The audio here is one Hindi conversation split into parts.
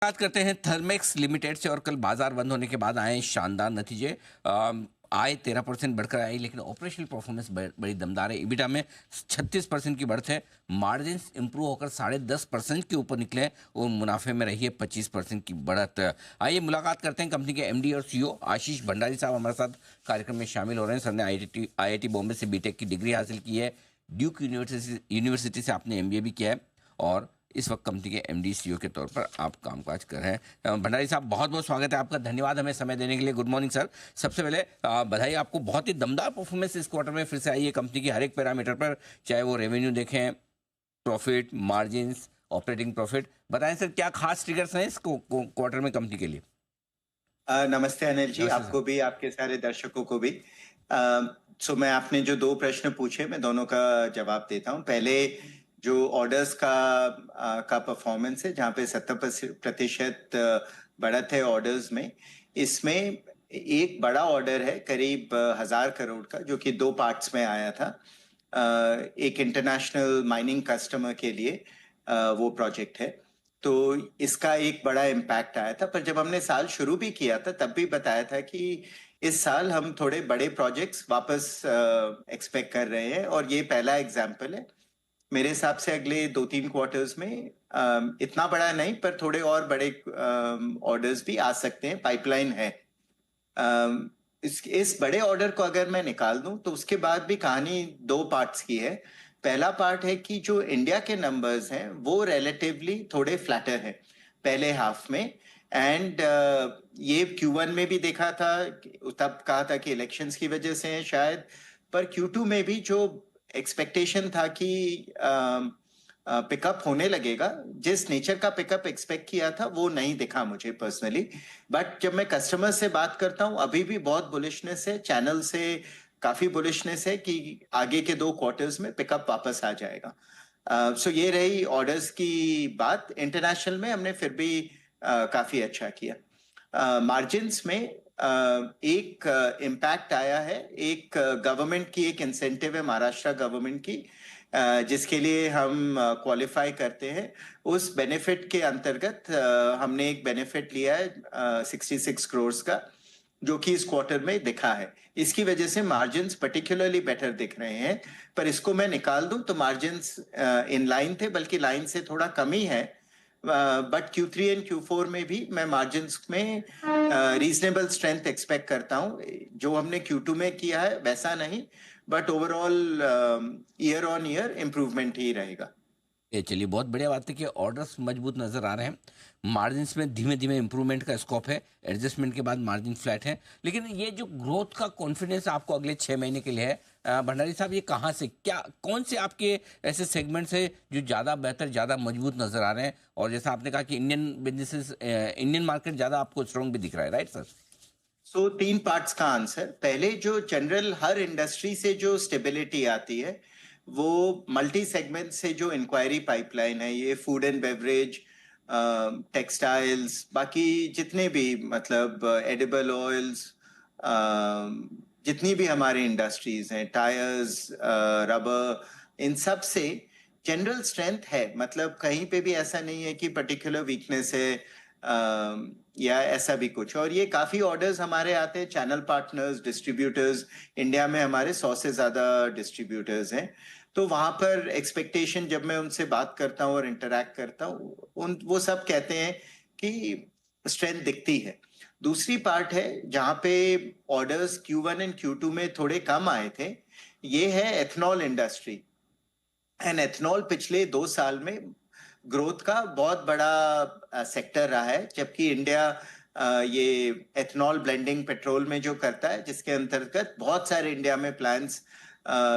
बात करते हैं थर्मेक्स लिमिटेड से। और कल बाजार बंद होने के बाद आए शानदार नतीजे। आय 13% बढ़कर आई, लेकिन ऑपरेशनल परफॉर्मेंस बड़ी दमदार है। इबिटा में 36% की बढ़त है। मार्जिन इंप्रूव होकर 10.5% के ऊपर निकले और मुनाफे में रही है 25% की बढ़त। आइए मुलाकात करते हैं कंपनी के एमडी और सीईओ आशीष भंडारी साहब हमारे साथ कार्यक्रम में शामिल हो रहे हैं। सर ने आईआईटी बॉम्बे से बीटेक की डिग्री हासिल की है। ड्यूक यूनिवर्सिटी से आपने एमबीए भी किया है और इस वक्त कंपनी के एमडी सीईओ के तौर पर आप कामकाज कर रहे हैं। भंडारी साहब, बहुत बहुत स्वागत है आपका। धन्यवाद हमें समय देने के लिए। Good morning sir. सबसे पहले बधाई आपको, बहुत ही दमदार परफॉर्मेंस इस क्वार्टर में फिर से आई है कंपनी की हर एक पैरामीटर पर, चाहे वो रेवेन्यू देखें, प्रॉफिट, मार्जिन, ऑपरेटिंग प्रॉफिट। बताएं सर, क्या खास ट्रिगर्स हैं इस क्वार्टर में कंपनी के लिए? नमस्ते अनिल जी, नमस्ते आपको भी, आपके सारे दर्शकों को भी। मैं आपने जो दो प्रश्न पूछे, मैं दोनों का जवाब देता हूं। पहले जो ऑर्डर्स का परफॉर्मेंस है, जहां पे 70% बढ़त है ऑर्डर्स में। इसमें एक बड़ा ऑर्डर है करीब 1000 करोड़ का, जो कि दो पार्ट्स में आया था। एक इंटरनेशनल माइनिंग कस्टमर के लिए वो प्रोजेक्ट है, तो इसका एक बड़ा इम्पैक्ट आया था। पर जब हमने साल शुरू भी किया था, तब भी बताया था कि इस साल हम थोड़े बड़े प्रोजेक्ट्स वापस एक्सपेक्ट कर रहे हैं, और ये पहला एग्जाम्पल है। मेरे हिसाब से अगले 2-3 क्वार्टर्स में इतना बड़ा नहीं, पर थोड़े और बड़े ऑर्डर्स भी आ सकते हैं, पाइपलाइन है। इस बड़े ऑर्डर को अगर मैं निकाल दूं, तो उसके बाद भी कहानी दो पार्ट्स की है। पहला पार्ट है कि जो इंडिया के नंबर्स हैं वो रिलेटिवली थोड़े फ्लैटर हैं पहले हाफ में। एंड ये Q1 में भी देखा था, तब कहा था कि इलेक्शंस की वजह से है शायद। पर Q2 में भी जो एक्सपेक्टेशन था कि पिकअप होने लगेगा, जिस नेचर का पिकअप एक्सपेक्ट किया था वो नहीं दिखा मुझे पर्सनली। बट जब मैं कस्टमर से बात करता हूँ, अभी भी बहुत बुलिशनेस है, चैनल से काफी बुलिशनेस है कि आगे के दो क्वार्टर्स में पिकअप वापस आ जाएगा। ये रही ऑर्डर्स की बात। इंटरनेशनल में हमने फिर भी काफी अच्छा किया। मार्जिन्स में एक इम्पैक्ट आया है। एक गवर्नमेंट की एक इंसेंटिव है, महाराष्ट्र गवर्नमेंट की, जिसके लिए हम क्वालिफाई करते हैं। उस बेनिफिट के अंतर्गत हमने एक बेनिफिट लिया है 66 करोड़ का, जो कि इस क्वार्टर में दिखा है। इसकी वजह से मार्जिन्स पर्टिकुलरली बेटर दिख रहे हैं। पर इसको मैं निकाल दूं तो मार्जिन्स इन लाइन थे, बल्कि लाइन से थोड़ा कम ही है। बट Q3 एंड Q4 में भी मैं मार्जिन्स में रीजनेबल स्ट्रेंथ एक्सपेक्ट करता हूं। जो हमने Q2 में किया है वैसा नहीं, but overall year on year improvement ही रहेगा। ये चलिए, बहुत बढ़िया बात है कि ऑर्डर्स मजबूत नजर आ रहे हैं। मार्जिन्स में धीमे धीमे इंप्रूवमेंट का स्कोप है। एडजस्टमेंट के बाद मार्जिन फ्लैट है। लेकिन ये जो ग्रोथ का कॉन्फिडेंस आपको अगले 6 महीने के लिए है, भंडारी साहब, ये कहाँ से, क्या कौन से आपके ऐसे सेगमेंट्स है जो ज़्यादा बेहतर, ज़्यादा मजबूत नजर आ रहे हैं? और जैसा आपने कहा कि इंडियन बिजनेसेस, इंडियन मार्केट ज़्यादा आपको स्ट्रॉन्ग भी दिख रहा है, राइट सर? तीन पार्ट्स का आंसर। पहले, जो जनरल हर इंडस्ट्री से जो स्टेबिलिटी आती है, वो मल्टी सेगमेंट से जो इंक्वायरी पाइपलाइन है, ये फूड एंड बेवरेज, टेक्सटाइल्स, बाकी जितने भी, मतलब एडिबल ऑयल्स, जितनी भी हमारी इंडस्ट्रीज हैं, टायर्स, रबर, इन सब से जनरल स्ट्रेंथ है। मतलब कहीं पे भी ऐसा नहीं है कि पर्टिकुलर वीकनेस है या ऐसा भी कुछ। और ये काफी ऑर्डर्स हमारे आते हैं चैनल पार्टनर्स, डिस्ट्रीब्यूटर्स। इंडिया में हमारे 100 से ज्यादा डिस्ट्रीब्यूटर्स हैं। तो वहां पर एक्सपेक्टेशन, जब मैं उनसे बात करता हूँ और इंटरैक्ट करता हूँ, वो सब कहते हैं कि स्ट्रेंथ दिखती है। दूसरी पार्ट है जहां पे ऑर्डर्स Q1 एंड Q2 में थोड़े कम आए थे, ये है एथनॉल इंडस्ट्री। एंड एथनॉल पिछले 2 साल में ग्रोथ का बहुत बड़ा सेक्टर रहा है, जबकि इंडिया ये एथनॉल ब्लेंडिंग पेट्रोल में जो करता है, जिसके अंतर्गत बहुत सारे इंडिया में प्लांट्स,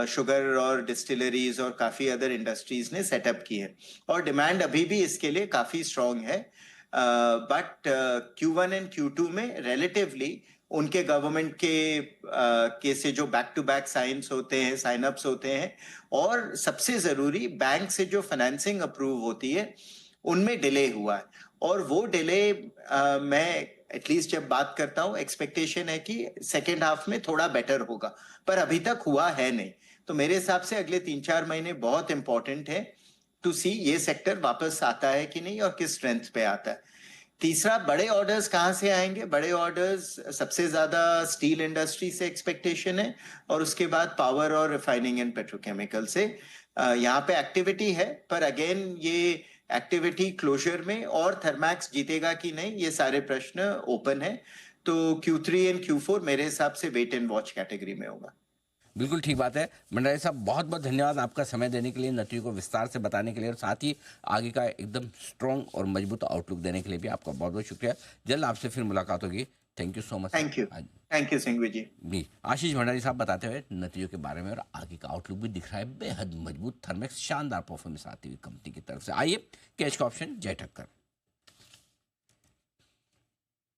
शुगर और डिस्टिलरीज और काफी अदर इंडस्ट्रीज ने सेटअप की है, और डिमांड अभी भी इसके लिए काफी स्ट्रांग है। बट Q1 एंड Q2 में रिलेटिवली उनके गवर्नमेंट के से जो back to back sign ups होते हैं, और सबसे जरूरी बैंक से जो फाइनेंसिंग अप्रूव होती है, उनमें डिले हुआ है। और वो डिले, मैं एटलीस्ट जब बात करता हूं, एक्सपेक्टेशन है कि सेकेंड हाफ में थोड़ा बेटर होगा, पर अभी तक हुआ है नहीं। तो मेरे हिसाब से अगले 3-4 महीने बहुत इंपॉर्टेंट है टू सी ये सेक्टर वापस आता है कि नहीं, और किस स्ट्रेंथ पे आता है। तीसरा, बड़े ऑर्डर्स कहाँ से आएंगे? बड़े ऑर्डर्स सबसे ज्यादा स्टील इंडस्ट्री से एक्सपेक्टेशन है, और उसके बाद पावर और रिफाइनिंग एंड पेट्रोकेमिकल से। यहाँ पे एक्टिविटी है, पर अगेन ये एक्टिविटी क्लोजर में और थर्मैक्स जीतेगा कि नहीं, ये सारे प्रश्न ओपन है। तो Q3 एंड Q4 मेरे हिसाब से वेट एंड वॉच कैटेगरी में होगा। बिल्कुल ठीक बात है। भंडारी साहब, बहुत बहुत धन्यवाद आपका समय देने के लिए, नतीजों को विस्तार से बताने के लिए, और साथ ही आगे का एकदम स्ट्रॉन्ग और मजबूत आउटलुक देने के लिए भी आपका बहुत बहुत शुक्रिया। जल्द आपसे फिर मुलाकात होगी। Thank you so much. Thank you Singhvi ji. भी आशीष भंडारी साहब बताते हुए नतीजों के बारे में, और आगे का आउटलुक भी दिख रहा है बेहद मजबूत। थर्मेक्स शानदार परफॉर्मेंस आती हुई कंपनी की तरफ से। आइए कैच का ऑप्शन जय ठक्कर।